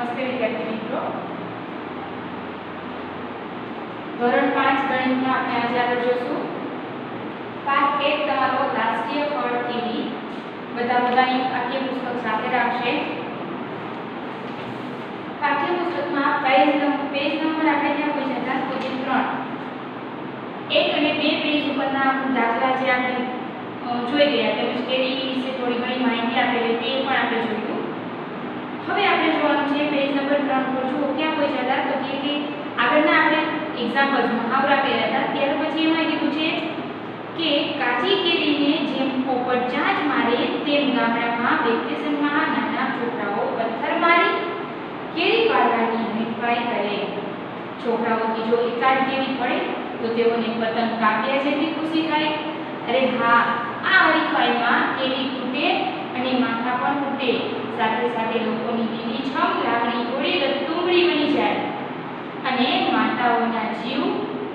નમસ્તે વિદ્યાર્થી મિત્રો, ધોરણ 5 ગણિતમાં આપણે આજે આગળ જોશું પાઠ 1 તમારો રાષ્ટ્રીય ફળ કેરી। બધાની પાઠ્યપુસ્તક સાથે રાખશે। પાઠ્યપુસ્તકમાં પેજ નંબર આપણે ક્યાં પૂછ્યા હતા તો કે 3 1 અને 2 પેજ ઉપરના દાખલા જે આપણે જોઈ ગયા તેમજ કેરી વિશે થોડી ઘણી માહિતી આપેલી તે પણ આપણે જોયું। હવે આપણે જોવાનું છે પેજ નંબર 3 પર જો ક્યાં પૂછ્યા હતા તો કે આગળના આપણે એક્ઝામ્પલ્સ મુહાવરા કર્યા હતા ત્યાર પછી એમાં કીધું છે કે કાચી કેરીને જેમ પોપટ ચાંચ મારે તેમ ગામડામાં વેકેશનમાં નાના છોકરાઓ પથ્થર મારી કેરી પાડવાની હરીફાઈ કરે। છોકરાઓથી જો એકાદ કેરી પડે તો તેઓને પતંગ કાપ્યા જેટલી ખુશી થાય। અરે હા, આ હરીફાઈમાં કેરી તૂટે અને માથા પણ તૂટે, સાથે સાથે લોકોની લીલીછમ લાગણી થોડી રતુંબડી બની જાય અને માતાઓના જીવ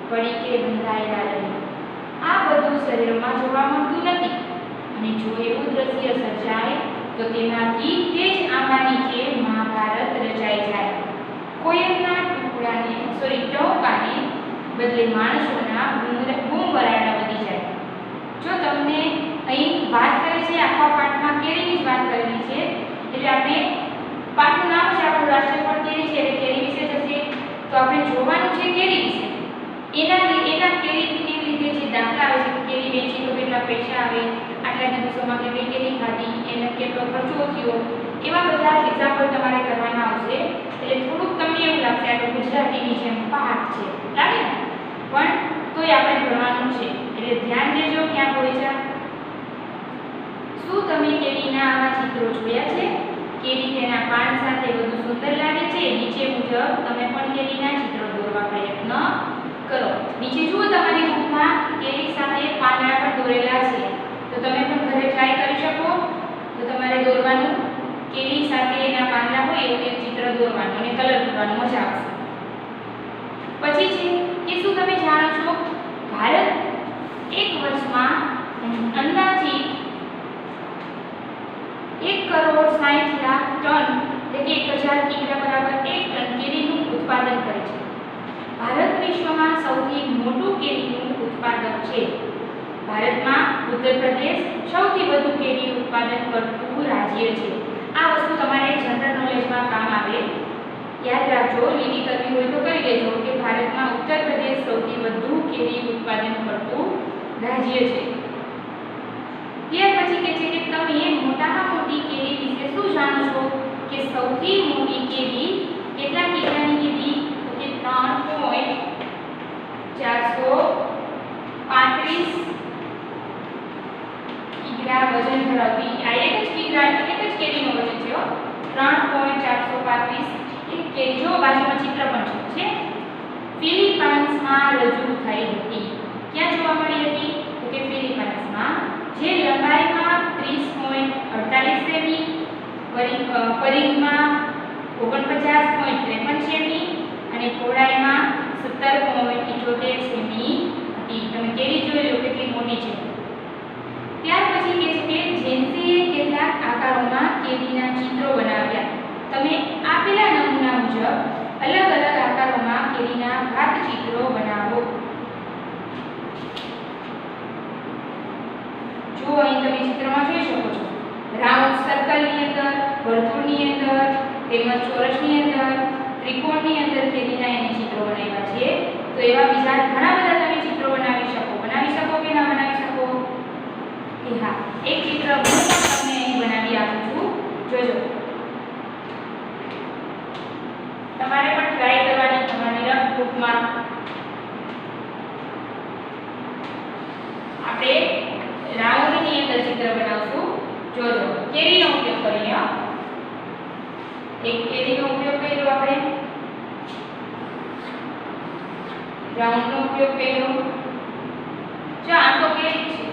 કડીકે બંધાયેલા રહે। આ બધું શરીરમાં જોવા મળતું નથી અને જો એવું દ્રશ્ય સર્જાય તો તેનાથી તે જ આંબાની કે મહાભારત રચાઈ જાય। કોયલના ટહુકાને બદલે માણસોના બૂમબરાડા વધી જાય। જો તમને અહીં વાત કરે છે આખા પાઠમાં કેરીની જ વાત કરેલી છે, એટલે આપણે પાઠનું નામ છે આપણું રાષ્ટ્રીય ફળ કેરી છે એટલે કેરી વિશે જશે તો આપણે જોવાનું છે કેરી વિશે। એના કેરીને લીધે જે દાખલા આવે છે કે કેરી વેચી તો કેટલા પૈસા આવે, આટલા દિવસોમાં કેટલી કેરી ખાધી, એનો કેટલો ખર્ચો થયો, એવા બધા એક્ઝામ્પલ તમારે કરવાના આવશે। એટલે થોડુંક તમને એવું લાગશે આ તો ગુજરાતીની જેમ પાઠ છે લાગે ને, પણ તોય આપણે ભણવાનું છે એટલે ધ્યાન દેજો ક્યાં પહોંચ્યા। શું તમે કેરીના આવા ચિત્રો જોયા છે? કેરી તેના પાન સાથે વધુ સુંદર લાગે છે। નીચે મુજબ તમે પણ કેરીના ચિત્રો દોરવા પ્રયત્ન કરો। નીચે જુઓ તમારી બુકમાં કેરી સાથે પાંદડા પણ દોરેલા છે, તો તમે પણ ઘરે ટ્રાય કરી શકો। તો તમારે દોરવાનું કેરી સાથે એના પાંદડા હોય એવું એક ચિત્ર દોરવાનું અને કલર કરવાનું, મજા આવશે। પછી છે કે શું તમે જાણો છો ભારત એક વર્ષમાં અંદાજિત 1,60,00,000 ટન એટલે કે 1000 કિગ્રા બરાબર 1 ટન કેરીનું ઉત્પાદન કરે છે। ભારત વિશ્વમાં સૌથી મોટું કેરીનું ઉત્પાદક છે। ભારતમાં ઉત્તર પ્રદેશ સૌથી વધુ કેરી ઉત્પાદન કરતું રાજ્ય છે। આ વસ્તુ તમારે જનરલ નોલેજમાં કામ આવે, યાદ રાખજો। લીટી કરવી હોય તો કરી લેજો કે ભારતમાં ઉત્તર પ્રદેશ સૌથી વધુ કેરી ઉત્પાદન કરતું રાજ્ય છે। ત્યાર પછી કહે છે કે તમે મોટામાં મોટી કેરી વિશે શું જાણો છો? કે સૌથી મોટી કેરી કેટલા કિગ્રાની કીધી તો કે 3.435 કિગ્રા વજન ધરાવતી આ એક જ કિગ્રા એક જ કેરીનું વજન છે 3.435 એક કેરી જો બાજુમાં ચિત્ર પણ છે ફિલિપાઇન્સમાં રજૂ થઈ હતી। ક્યાં જોવા મળી હતી તો કે ફિલિપાઇન્સમાં, જે લંબાઈમાં 30.48 સેમી, પરિઘમાં 49.53 સેમી અને પહોળાઈમાં 17.78 સેમી હતી। તમે કેરી જોઈ લો કેટલી મોટી છે। ત્યાર પછી કહે છે કે જેન્સીએ કેટલાક આકારોમાં કેરીના ચિત્રો બનાવ્યા। તમે આપેલા નમૂના મુજબ અલગ અલગ આકારોમાં કેરીના ઘાત ચિત્રો બનાવો। જો અહીં તમે ચિત્રમાં જોઈ શકો છો રાઉન્ડ સર્કલની અંદર, વર્તુળની અંદર તેમજ ચોરસની અંદર, ત્રિકોણની અંદર કેરીના એને ચિત્રો બનાવ્યા છે। તો એવા બીજા ઘણા બધા તમે ચિત્રો બનાવી શકો કે ના બનાવી શકો? કે હા, એક ચિત્ર હું તમને અહીં બનાવી આપું છું, જોજો। તમારે પણ ટ્રાય કરવાની તમારી રફ બુકમાં આપણે રાઉન્ડની અંદર ચિત્ર બનાવશું, જોજો। કેરીનો ઉપયોગ કરીએ, એક કેરીનો ઉપયોગ કર્યો આપણે, રાઉન્ડનો ઉપયોગ કર્યો। જો આમ તો કેરી છે,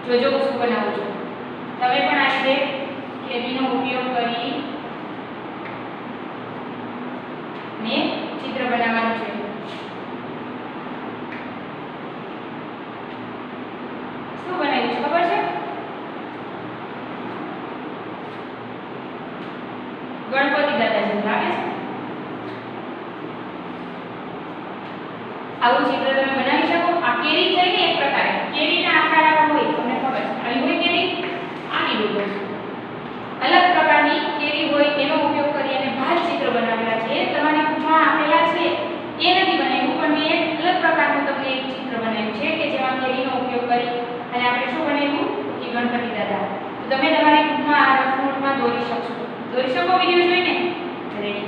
જોજો હું શું બનાવું છું। તમે પણ આ રીતે કેરીનો ઉપયોગ કરી ને ચિત્ર બનાવવાનું છે। આવું ચિત્ર તમે બનાવી શકો. આ કેરી થઈને એક પ્રકારે કેરીના આકાર આવા હોય, તમને ખબર છે આવી હોય કેરી, આની હોય અલગ પ્રકારની કેરી હોય, એનો ઉપયોગ કરી અને ભાત ચિત્ર બનાવેલા છે. તમારી બુકમાં આપેલા છે એ નથી બનાવ્યું, પણ મેં એક અલગ પ્રકારનું તમને એક ચિત્ર બનાવ્યું છે કે જેમાં કેરીનો ઉપયોગ કરી અને આપણે શું બનાવ્યું કે ગણપતિ દાદા. તો તમે તમારી બુકમાં આ રફ નોટમાં દોરી શકો વિડિયો જોઈને. રેડી.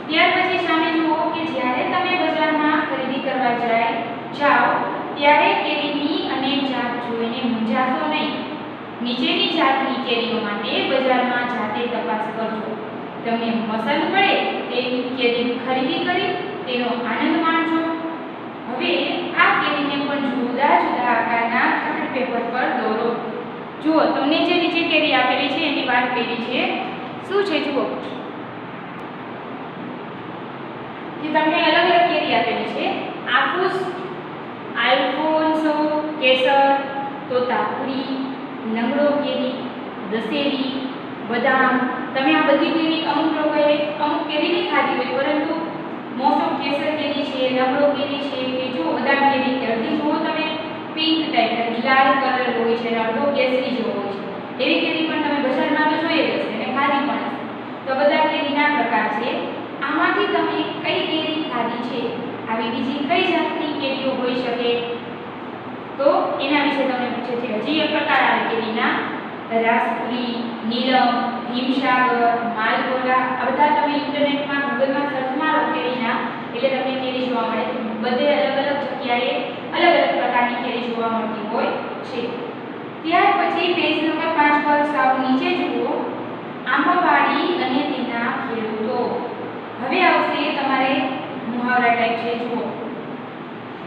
ત્યાર પછી સામે જુઓ કે જ્યારે તમે બજારમાં ખરીદી કરવા જાઓ ત્યારે કેરીની અનેક જાત જોઈને મૂંઝાશો નહીં. નીચેની જાતની કેરીઓ માટે બજારમાં જાતે તપાસ કરજો. તમને પસંદ પડે તેવી કેરી ખરીદી કરી તેનો આનંદ માણજો. હવે આ કેરીને પણ જુદા જુદા આકારના ચાર્ટ પેપર પર દોરો. જુઓ તમને જે નીચે કેરી આપેલી છે એની વાત કરી છે. શું છે જુઓ કે તમને અલગ અલગ કેરી આપેલી છે. આફૂસ, આલ્ફોન્સો, કેસર, તોતાપુરી, લંગડો કેરી, દશેરી, બદામ. તમે આ બધી કેરી અમુક લોકોએ અમુક કેરી નહીં ખાધી હોય, પરંતુ મોસ્ટ ઓફ કેસર કેરી છે, લંગડો કેરી છે કે જો બદામ કેરી અડધી જુઓ તમે પિંક ટાઈપ લાલ કલર હોય છે અને અડધો કેસરી જેવો હોય છે. એવી કેરી પણ તમે બજારમાં તો જોઈ હશે અને ખાધી પણ હશે. તો બધા કેરીના પ્રકાર છે. આમાંથી તમે કઈ કેરી ખાધી છે, આવી બીજી કઈ જાતની કેરીઓ હોઈ શકે, તો એના વિશે તમને પૂછે છે. હજી એક પ્રકાર આવે કેરીના, રાસપુરી, નીલમ, હિમસાગર, માલગોલા. આ બધા તમે ઇન્ટરનેટમાં ગૂગલમાં સર્ચ મારો કેરીના એટલે તમને કેરી જોવા મળે. બધે અલગ અલગ જગ્યાએ અલગ અલગ પ્રકારની કેરી જોવા મળતી હોય છે. ત્યાર પછી પેજ નંબર 5 પર સાવ નીચે જુઓ આંબાવાડી અને તેના ખેડૂતો. હવે આવશે તમારે મુહાવરા ટાઈપ છે. જુઓ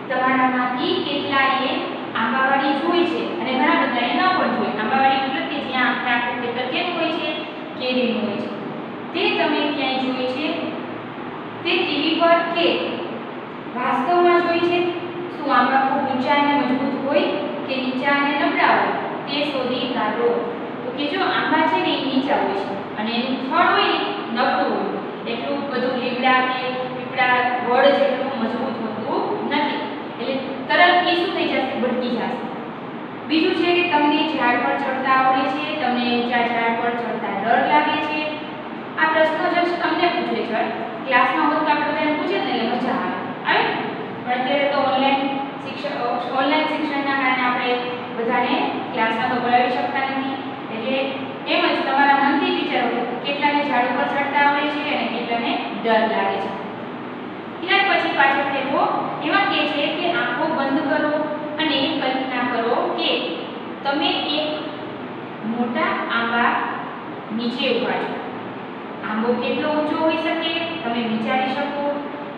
તમારામાંથી કેટલાએ આંબાવાડી જોઈ છે અને ઘણા બધાએ ન પણ જોઈ. આંબાવાડી એટલે કે જ્યાં આખું ખેતર કેવું હોય છે, કેરીનું હોય છે. તે તમે ક્યાંય જોઈ છે? તે ટીવી પર કે વાસ્તવમાં જોઈ છે? શું આંબા ખૂબ ઊંચા અને મજબૂત હોય કે નીચા અને નબળા હોય તે શોધી કાઢો. તો કે જો આંબા છે ને એ નીચા હોય છે અને એનું ફળ હોય નબળું હોય, એટલું બધું લીમડા કે પીપળા વડ જેટલું મજબૂત હોતું નથી. એટલે તરત એ શું થઈ જશે, ભટકી જશે. બીજું છે કે તમને ઝાડ પર ચડતા આવડે છે, તમને ઊંચા ઝાડ પર ચડતા ડર લાગે છે. આ પ્રશ્નો જસ્ટ તમને પૂછે છે. ક્લાસમાં હોત તો આપણે બધાને પૂછે ને એટલે મજા આવે. પણ અત્યારે તો ઓનલાઈન શિક્ષણના કારણે આપણે બધાને ક્લાસમાં તો બોલાવી શકતા નથી. એટલે એમ જ તમારા મનથી વિચારો કે કેટલાને ઝાડ ઉપર ચડતા આવડે છે અને કેટલાને ડર લાગે છે. ત્યાર પછી પાછળ ફેરવો. એમાં કહે છે કે આંખો બંધ કરો અને કલ્પના કરો કે તમે એક મોટા આંબા નીચે ઊભા છો. આંબો કેટલો ઊંચો હોઈ શકે તમે વિચારી શકો.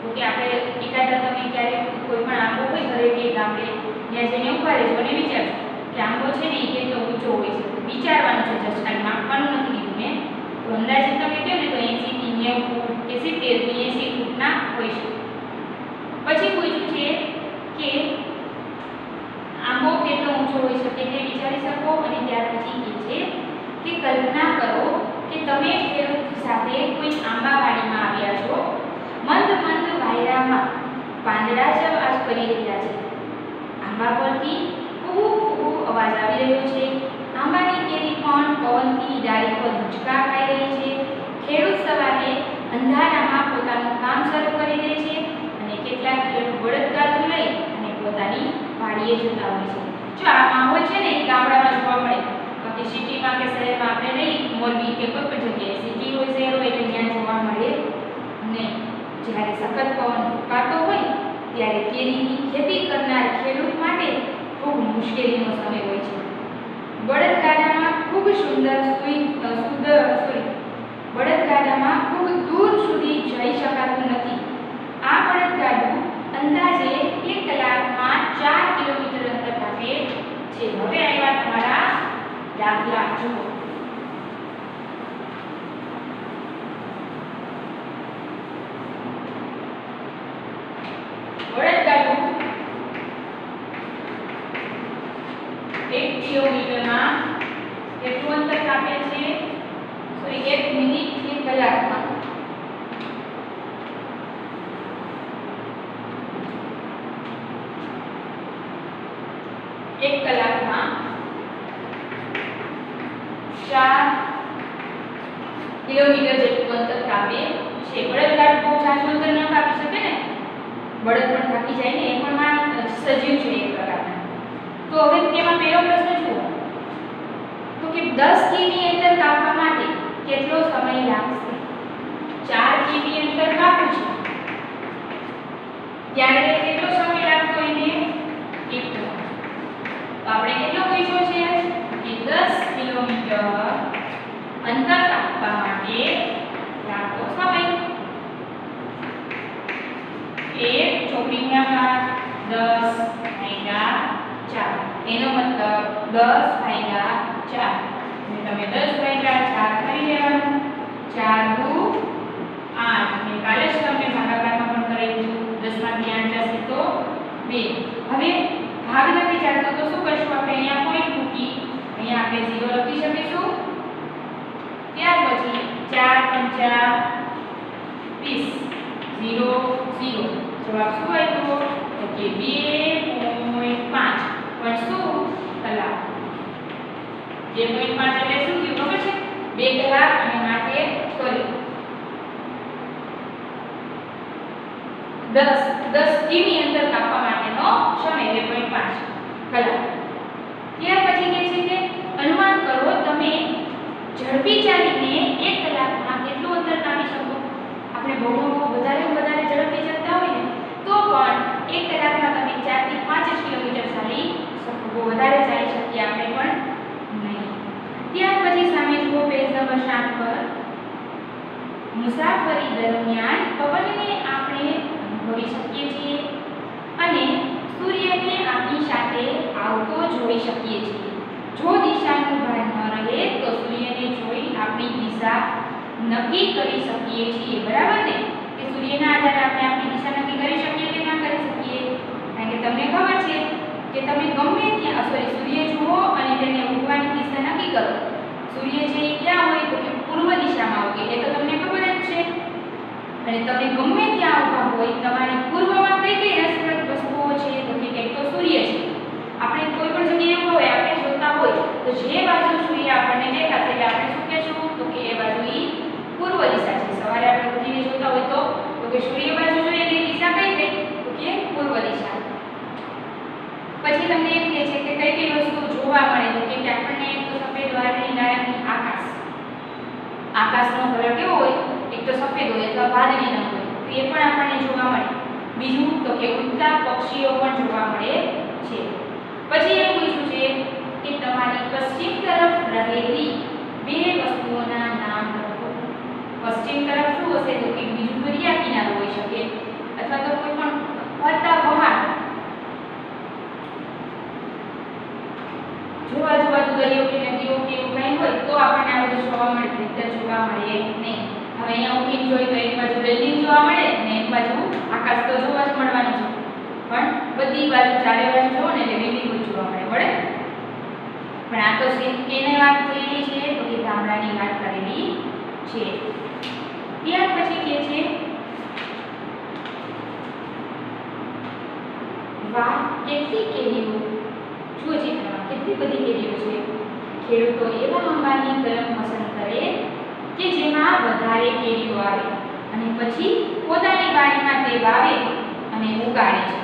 તો કે આપણે એકાદા તમે ક્યારેક કોઈ પણ આંબો હોય ઘરે કે ગામડે ત્યાં જઈને ઊભા રહેજો અને વિચારજો કે આંબો છે ને એ કેટલો ઊંચો હોય છે. વિચારવાનું છે, જસ્ટ ખાલી માપવાનું નથી કીધું મેં. તો અંદાજે તમે કહો ને તો 80 થી 90 ફૂટ કે 70 થી 80 ફૂટના હોય છે. પછી પૂછ્યું છે કે આંબો કેટલો ઊંચો હોઈ શકે તે વિચારી શકો. અને ત્યાર પછી કહે છે કે કલ્પના કરો કે તમે ખેડૂત સાથે કોઈ આંબાવાડીમાં આવ્યા છો. મંદ મંદ વાયરામાં પાંદડા જ અવાજ કરી રહ્યા છે. આંબા પરથી કૂ કૂ અવાજ આવી રહ્યો છે. આંબાની કેરી પણ પવનથી ડાળી પર હિંચકા ખાઈ રહી છે. ખેડૂત સવારે અંધારામાં પોતાનું કામ શરૂ કરી દે છે અને કેટલાક ખેડૂત બળદગાડું લઈ અને પોતાની વાડીએ જતા હોય છે. જો આ માહોલ છે ને એ ગામડામાં જોવા મળે. બાકી સિટીમાં કે શહેરમાં આપણે રહી મોરબી કે કોઈ પણ જગ્યાએ સિટી હોય શહેર હોય એટલે ત્યાં જોવા મળે નહીં. જ્યારે સખત પવન ફૂંકાતો હોય ત્યારે કેરીની ખેતી કરનાર ખેડૂત માટે ખૂબ મુશ્કેલીનો સમય હોય છે. બળદગાડામાં ખૂબ બળદગાડામાં ખૂબ દૂર સુધી જઈ શકાતું નથી. આ બળદગાડું અંદાજે 1 કલાકમાં 4 કિલોમીટર અંતર કાપે છે. હવે આવ્યા તમારા દાખલા. જુઓ બળદગાડું 1 કિલોમીટરમાં કેટલું અંતર કાપે છે? સોરી 1 મિનિટ 1 કલાકમાં. કિલોમીટર જેટલું અંતર કાપે છે. બળદગાડું બહુ જાજુ અંતર ન કાપી શકે ને, બળદ પણ થાકી જાય ને, એ પણ સજીવ છે એક પ્રકારના. તો હવે તેમાં પહેલો પ્રશ્ન જુઓ તો કે 10 કિમી અંતર કાપવા માટે કેટલો સમય લાગશે? 4 કિમી અંતર કાપવું છે ત્યારે કેટલો સમય લાગતો એને? 1 કલાક. તો આપણે કેટલો પૂછ્યો છે કે 10 કિલોમીટર અંતર કાપવા માટે લાગતો સમય. એક ચોકડીમાં 10 ભાગ્યા 4, એનો મતલબ 10 ભાગ્યા 4. તમે 10 ભાગ્યા 4 કરી લેવાનું. 4 દુ 8. મેં કાલે જ તમને ભાગાકારમાં પણ કરેલું. 10 માંથી 8 જશે તો 2. હવે ભાગ નથી ચાલતો તો શું કરશું આપણે? અહીંયા પોઈન્ટ મૂકી અહીંયા આપણે 0 લખી શકીશું. ત્યાર પછી 4 5 20 0 0. જવાબ શું આવ્યો? તો કે 2.5. પણ શું? કલાક. 2.5 એટલે શું થયું ખબર છે? 2 કલાક અને માટે સોરી 10 કિમી અંતર કાપવા માટેનો સમય 2.5 કલાક. ત્યાર પછી કહે છે કે અનુમાન કરો તમે ઝડપી ચાલીને 1 કલાકમાં કેટલું અંતર કાપી શકો? આપણે બહુ વધારે ઝડપી ચાલતા હોય ને તો પણ 1 કલાકમાં તમે 4 થી 5 કિલોમીટર ચાલી શકો. બહુ વધારે ચાલી શકીએ આપણે પણ નહીં. ત્યાર પછી સામે જુઓ પેજ નંબર 7 પર. મુસાફરી દરમિયાન પવનને આપણે અનુભવી શકીએ છીએ અને સૂર્યને આપણી સાથે આવતો જોઈ શકીએ છીએ. જો દિશાનું ભાન ન રહે તો સૂર્યને જોઈ આપણી દિશા નક્કી કરી શકીએ છીએ. બરાબર ને? કે સૂર્યના આધારે આપણે આપણી દિશા નક્કી કરી શકીએ કે ના કરી શકીએ? કારણ કે તમને ખબર છે કે તમે ગમે ત્યાં સૂર્ય જુઓ અને તેને ઉગવાની દિશા નક્કી કરો. સૂર્ય છે એ ક્યાં હોય તો કે પૂર્વ દિશામાં ઉગે, એ તો તમને ખબર જ છે. અને તમે ગમે ત્યાં ઊભા હોય, તમારી પૂર્વમાં કઈ રસપ્રદ વસ્તુઓ છે તો કે એક તો સૂર્ય છે. આપણે કોઈ પણ જગ્યાએ ઊભા હોય, આપણે જોતા હોય તો જે બાજુ સૂર્ય આપણને દેખાશે એટલે આપણે શું કહેશું તો કે એ બાજુ ઈ પૂર્વ દિશા છે. સવારે આપણે ઉઠીને જોતા હોય તો કે સૂર્ય બાજુ જોઈએ એટલે દિશા કઈ થઈ તો કે પૂર્વ દિશા. પછી તમને એમ કહે છે કે કઈ કઈ વસ્તુ જોવા મળે તો કે આપણને એક તો સફેદ વાદળી નારંગી આકાશ. આકાશનો કલર કેવો હોય? એક તો સફેદ હોય અથવા વાદળી રંગ હોય, તો એ પણ આપણને જોવા મળે. બીજું તો કે ઉડતા પક્ષીઓ પણ જોવા મળે છે. પછી એવું પૂછ્યું છે કે તમારી પશ્ચિમ તરફ રહેલી 2 વસ્તુઓના નામ લખો. પશ્ચિમ તરફ શું હશે તો કે બીજું દરિયા કિનારો હોઈ શકે અથવા તો કોઈ પણ ફરતા પહાડ. જો આજુબાજુ દરિયો કે નદીઓ કે એવું કંઈ હોય તો આપણને આ બધું જોવા મળે, નહીંતર જોવા મળે નહીં. હવે અહીંયા ઉઠીને જોઈએ તો એક બાજુ બિલ્ડિંગ જોવા મળે અને એક બાજુ આકાશ તો જોવા જ મળવાનું છે, પણ બધી બાજુ ચારે બાજુ જોવો ને એટલે બિલ્ડિંગ જ જોવા મળે. પણ આ તો કેને વાત થયેલી છે તો કે ગામડાની વાત કરેલી છે. ત્યાર પછી કે છે વાહ કેટલી કેરીઓ. જુઓ ચિત્રમાં કેટલી બધી કેરીઓ છે. ખેડૂતો એવા આંબાની કલમ પસંદ કરે કે જેમાં વધારે કેરીઓ આવે અને પછી પોતાની વાડીમાં તે વાવે અને ઉગાડે છે.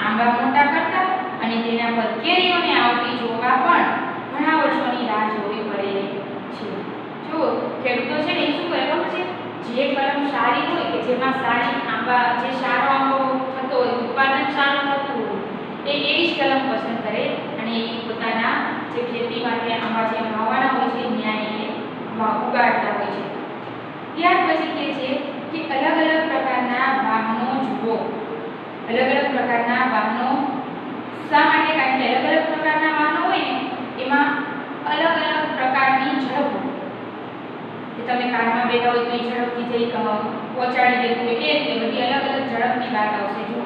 આંબા મોટા કરતા અને તેના પર કેરીઓને આવતી જોવા પણ ઘણા વર્ષોની રાહ જોવી પડે છે. જો ખેડૂતો છે ને એ શું કરે ખબર છે? જે કલમ સારી હોય કે જેમાં સારી આંબા જે સારો આંબો થતો હોય, ઉત્પાદન સારું થતું હોય એ એવી જ કલમ પસંદ કરે અને એ પોતાના જે ખેતી માટે આંબા જે વાવવાના હોય છે ત્યાં એ ઉગાડતા હોય છે. ત્યાર પછી કહે છે કે અલગ અલગ પ્રકારના વાહનો જુઓ. અલગ અલગ પ્રકારના વાહનો શા માટે? કારણ કે અલગ અલગ પ્રકારના વાહનો હોય ને એમાં અલગ અલગ પ્રકારની ઝડપ હોય. કે તમે કારમાં બેઠા હોય તો એ ઝડપથી જઈ પહોંચાડી દેતું હોય, એ રીતે બધી અલગ અલગ ઝડપની વાત આવશે. જુઓ,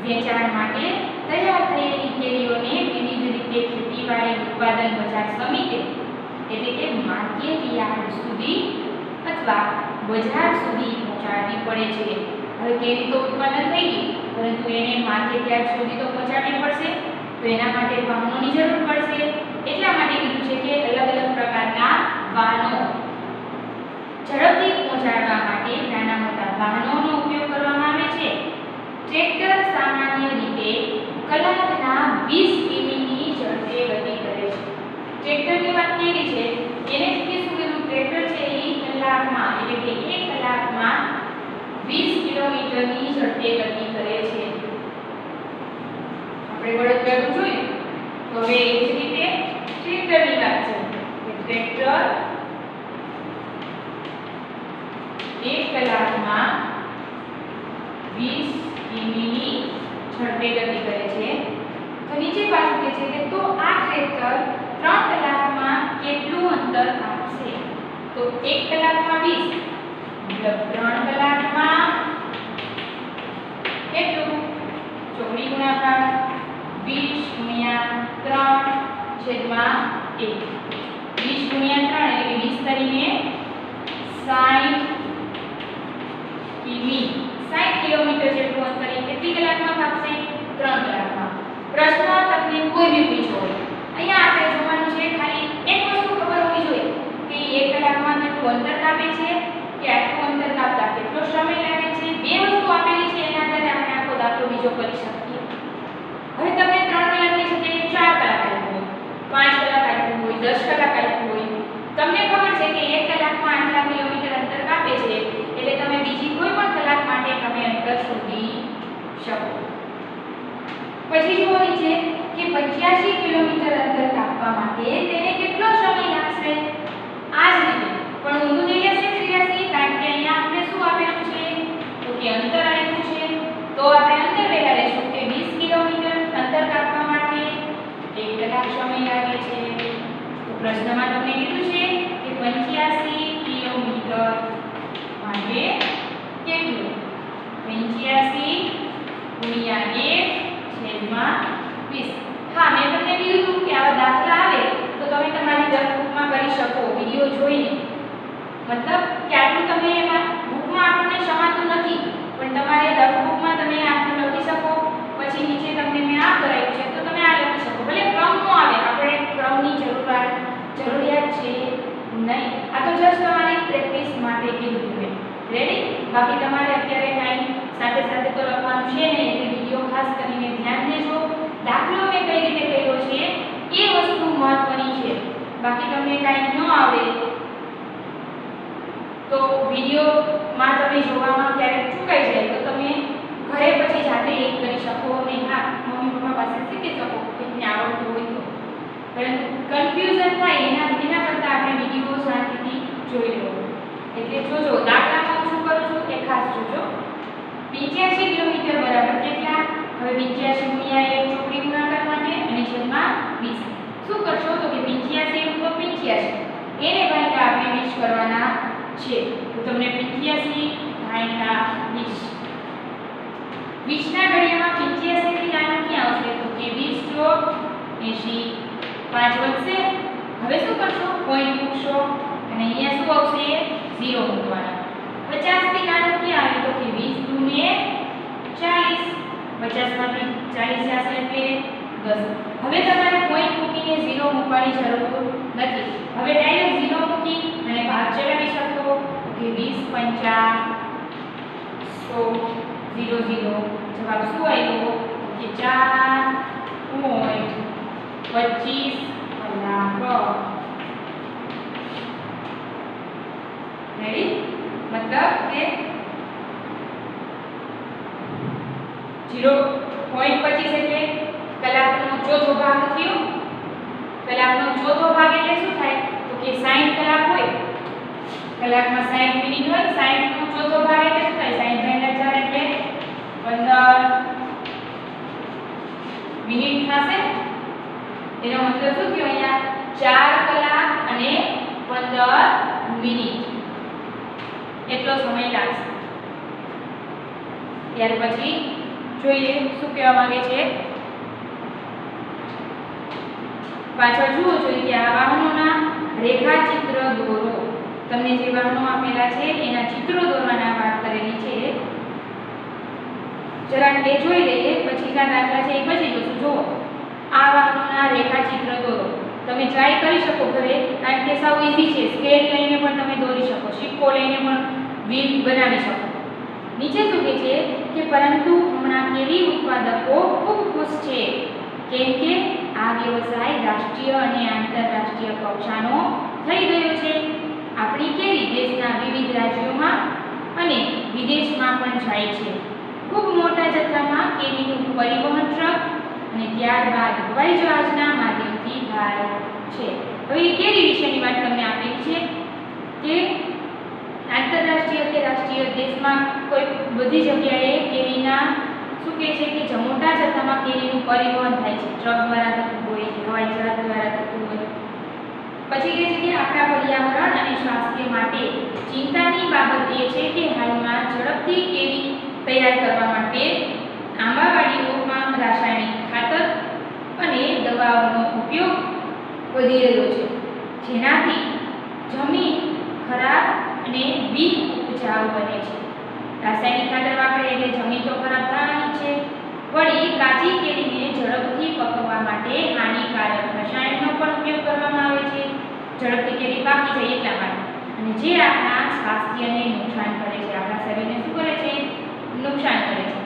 વેચાણ માટે તૈયાર થયેલી કેરીઓને વિવિધ રીતે ખેતીવાડી ઉત્પાદન બજાર સમિતિ એટલે કે માર્કેટ યાર્ડ સુધી અથવા બજાર સુધી પહોંચાડવી પડે છે. હવે કેરી તો ઉત્પાદન થઈ ગઈ પરંતુ એને માર્કેટ યાર્ડ સુધી તો પહોંચાડવી પડશે, તો એના માટે વાહનોની જરૂર પડશે. એટલા માટે કીધું છે કે અલગ અલગ પ્રકારના વાહનો. કલાકના 20 કિમીની ઝડપે ગતિ કરે છે. ટ્રેક્ટરની વાત કરી છે એને કે શું કીધું ટ્રેક્ટર છે એ કલાકમાં એટલે કે 1 કલાકમાં 20 કિલોમીટરની ઝડપે ગતિ કરે છે. આપણે બળદગાડું જોયું તો હવે એ જ રીતે ટ્રેક્ટરની વાત છે કે ટ્રેક્ટર 1 કલાકમાં 20 કિમીની ઝડપે ગતિ કરે છે. તો નીચે પાછું કહે છે કે તો આ ટ્રેક્ટર 3 કલાકમાં કેટલું અંતર કાપશે? તો 1 કલાકમાં 20 મતલબ 3 કલાકમાં કેટલું? ચોકડી ગુણાકાર 20 ગુણ્યા 3 છેદમાં 1. 20 ગુણ્યા 3 એટલે કે 20 તરીકે 60 કિમી 60 કિલોમીટર જેટલું અંતર એ કેટલી કલાકમાં કાપશે? 3 કલાકમાં. પ્રશ્ન તમને કોઈ બી પૂછો અહીંયા આપણે જોવાનું છે ખાલી એક વસ્તુ ખબર હોવી જોઈએ કે 1 કલાકમાં કેટલું અંતર કાપે છે કે આટલું અંતર કાપતા કેટલો સમય લાગે છે. બે વસ્તુ આપેલી છે એના આધારે આપણે આખો દાખલો બીજો કરી શકીએ. હવે તમને 3 કલાકની જગ્યાએ 4 કલાક આપ્યું હોય 5 કલાક આપ્યું હોય 10 કલાક આપ્યું હોય તમને ખબર છે કે 1 કલાકમાં આટલા કિલોમીટર અંતર કાપે છે એટલે તમે બીજી કોઈ પણ કલાક માટે તમે અંતર શોધી શકો. પછી જોવાની છે કે 85 કિલોમીટર અંતર કાપવા માટે તેને કેટલો સમય લાગશે? આ જ રીતે પણ ઊંધું થઈ જશે 83 કારણ કે અહીંયા આપણે શું આપેલું છે તો કે અંતર આપ્યું છે તો આપણે અંતર પહેલા લેશું કે 20 કિલોમીટર અંતર કાપવા માટે 1 કલાક સમય લાગે છે. તો પ્રશ્નમાં તમને કીધું છે કે 85 કિલોમીટર માટે કેટલું? 85 ગુણ્યા 1 છેદમાં 20. હા મેં તમને કીધું હતું કે આવા દાખલા આવે તો તમે તમારી બુકમાં કરી શકો વિડિયો જોઈને. મતલબ કે આટલું તમે એમાં બુકમાં આપણને સમાતું નથી પણ તમારે બુકમાં તમે આટલું લખી શકો. પછી નીચે તમને મેં આ કરાવ્યું છે તો તમે આ લખી શકો. ભલે ક્રમ ન આવે આપણે ક્રમની જરૂરિયાત છે નહીં. આ તો જસ્ટ તમારી પ્રેક્ટિસ માટે કીધું મેં. રેડી? બાકી તમારે અત્યારે કાંઈ સાથે સાથે તો લખવાનું છે નહીં એટલે વિડિયો ખાસ કરીને ધ્યાન દેજો. દાખલો મેં કઈ રીતે કર્યો છે એ વસ્તુ મહત્વની છે. બાકી તમને કાંઈ ન આવડે તો વિડિયોમાં તમે જોવામાં ક્યારેક ચૂકાઈ જાય તો તમે ઘરે પછી જાતે એ કરી શકો અને હા મમ્મી પપ્પા પાસે શીખી શકો કોઈને આવડતું હોય તો. પરંતુ કન્ફ્યુઝન થાય એના કરતાં આપણે વિડિયો શાંતિથી જોઈ લેવો. એટલે જોજો દાખલામાં હું શું કરું છું એ ખાસ જોજો. 85 કિલોમીટર બરાબર કેટલા? હવે 85 ગુણ્યા 1 ચોકડી ગુણાકાર માટે અને છેદમાં 20. શું કરશો તો કે 85 ઉપર 85 એને ભાગ્યા આપણે 20 કરવાના છે. તો તમને 85 ભાગ્યા 20 20 ના ઘડિયામાં 85 થી નાનું ક્યાં આવશે તો કે 20 ચોક 80 5 વધશે. હવે શું કરશો? પોઈન્ટ મૂકશો અને અહીંયા શું આવશે? 0 મૂકવાના. 50 થી નાનું ક્યાં આવે તો કે 20 ગુણ્યા 40 50 માંથી 40 જશે એટલે 10. હવે તમારે પોઈન્ટ મૂકીને 0 મૂકવાની જરૂર નથી. હવે ડાયરેક્ટ 0 મૂકી અને ભાગ ચલાવી શકો કે 20 50 100 0 0 જવાબ શું આવ્યો કે 4.25 કલાક. રેડી? મતલબ કે 0.25 એટલે કલાકનો ચોથો ભાગ થયો. કલાકનો ચોથો ભાગ એટલે શું થાય તો કે 60 કલાક હોય. કલાકમાં 60 મિનિટ હોય. 60 નો ચોથો ભાગ એટલે શું થાય? 60 ભાગ્યા 4 એટલે 15 મિનિટ થશે. એનો મતલબ શું થયો અહીંયા 4 કલાક અને 15 મિનિટ એટલો સમય લાગશે. ત્યાર પછી જોઈએ શું કહેવા માંગે છે. પાછળ જુઓ જોઈએ કે આ વાહનોના રેખાચિત્ર દોરો. તમને જે વાહનો આપેલા છે એના ચિત્રો દોરવાના વાત કરેલી છે. જરાક બે જોઈ લઈએ પછીના દાખલા છે એ પછી જોશું. જુઓ આ વાહનોના રેખાચિત્ર દોરો. તમે ટ્રાય કરી શકો ઘરે કારણ કે સાવ ઈઝી છે. સ્કેલ લઈને પણ તમે દોરી શકો. સિક્કો લઈને પણ વ્હીલ બનાવી શકો. નીચે શું કહે છે કે પરંતુ હમણાં કેવી ઉત્પાદન ઉત્પાદકો ખૂબ ખુશ છે, કેમ કે આ વ્યવસાય રાષ્ટ્રીય અને આંતરરાષ્ટ્રીય કક્ષાનો થઈ ગયો છે. આપણી કેરી દેશના વિવિધ રાજ્યોમાં અને વિદેશમાં પણ જાય છે. ખૂબ મોટા જથ્થામાં કેરીનું પરિવહન ટ્રક અને ત્યારબાદ હવાઈ જહાજના માધ્યમથી થાય છે. હવે કેરી વિશેની વાત તમને આપેલી છે કે આંતરરાષ્ટ્રીય કે રાષ્ટ્રીય દેશમાં કોઈ બધી જગ્યાએ કેરીના શું કહે છે કે મોટા જથ્થામાં કેરીનું પરિવહન થાય છે. ટ્રક દ્વારા થતું હોય, હવાઈ જહાજ દ્વારા થતું હોય. પછી કહે છે કે આપણા પર્યાવરણ અને સ્વાસ્થ્ય માટે ચિંતાની બાબત એ છે કે હાલમાં ઝડપથી કેરી તૈયાર કરવા માટે આંબાવાડીઓમાં રાસાયણિક ખાતર અને દવાઓનો ઉપયોગ વધી રહ્યો છે, જેનાથી જમીન ખરાબ અને બિનઉપજાઉ બને છે. રાસાયણિક ખાતર વાપરે એટલે જમીન તો ખરાબ થવાની છે. વળી કાચી કેરીને ઝડપથી પકવવા માટે હાનિકારક રસાયણનો પણ ઉપયોગ કરવામાં આવે છે, ઝડપથી કેરી પાકી જાય એટલા માટે, અને જે આપણા સ્વાસ્થ્યને નુકસાન કરે છે, આપણા શરીરને શું કરે છે? નુકસાન કરે છે.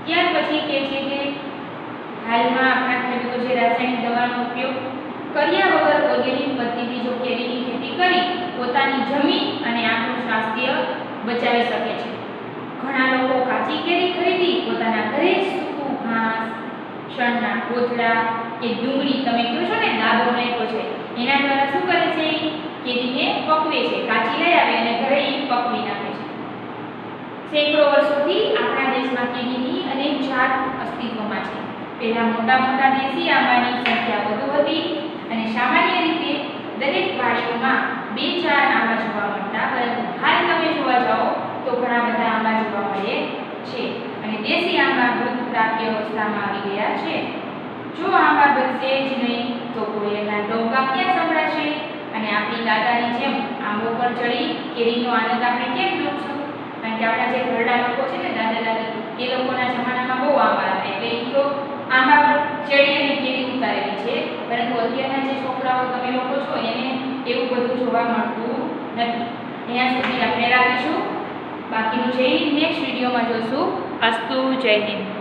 ત્યાર પછી કહે છે કે હાલમાં આપણા ખેડૂતો જે રાસાયણિક દવાનો ઉપયોગ કર્યા વગર ઓર્ગેનિક પદ્ધતિથી જો કેરીની ખેતી કરી પોતાની જમીન અને આપણું સ્વાસ્થ્ય બચાવી શકે છે. ઘણા લોકો કાચી કેરી ખરીદી પોતાના ઘરે જ સૂકું ઘાસ, શણના કોથળા કે ડુંગળી, તમે કહો છો ને દાબો નાખ્યો છે, એના દ્વારા શું કરે છે? કેરીને પકવે છે. કાચી લઈ આવે અને ઘરે પકવી નાખે છે. સેંકડો વર્ષોથી આપણા દેશમાં કેરીની અનેક જાત અસ્તિત્વમાં છે. પહેલા મોટા મોટા દેશી આંબાની સંખ્યા વધુ હતી અને સામાન્ય રીતે દરેક વાડીઓમાં 2-4 આંબા જોવા મળતા, પરંતુ હાલ તમે જોવા જાઓ તો ઘણા બધા આંબા જોવા મળે છે અને દેશી આંબા મૃત પ્રાપ્ય અવસ્થામાં આવી ગયા છે. જો આંબા બનશે જ નહીં તો કોયલના ડોંકા ક્યાં સંભળાશે? અને આપણી દાદાની જેમ આંબો પર ચડી કેરીનો આનંદ આપણે કેમ લૂંટશું? કારણ કે આપણા જે ઘરડા લોકો છે ને, દાદા દાદી, એ લોકોના જમાનામાં બહુ આંબા હતા, એટલે એ તો આંબા પર ચડી અને કેરી ઉતારેલી છે. પરંતુ અત્યારના જે છોકરાઓ તમે લોકો છો એને એવું બધું જોવા મળતું નથી. અહીંયા સુધી આપણે રાખીશું. બાકીનું જે નેક્સ્ટ વિડીયોમાં જોશું. અસ્તુ. જય હિન્દ.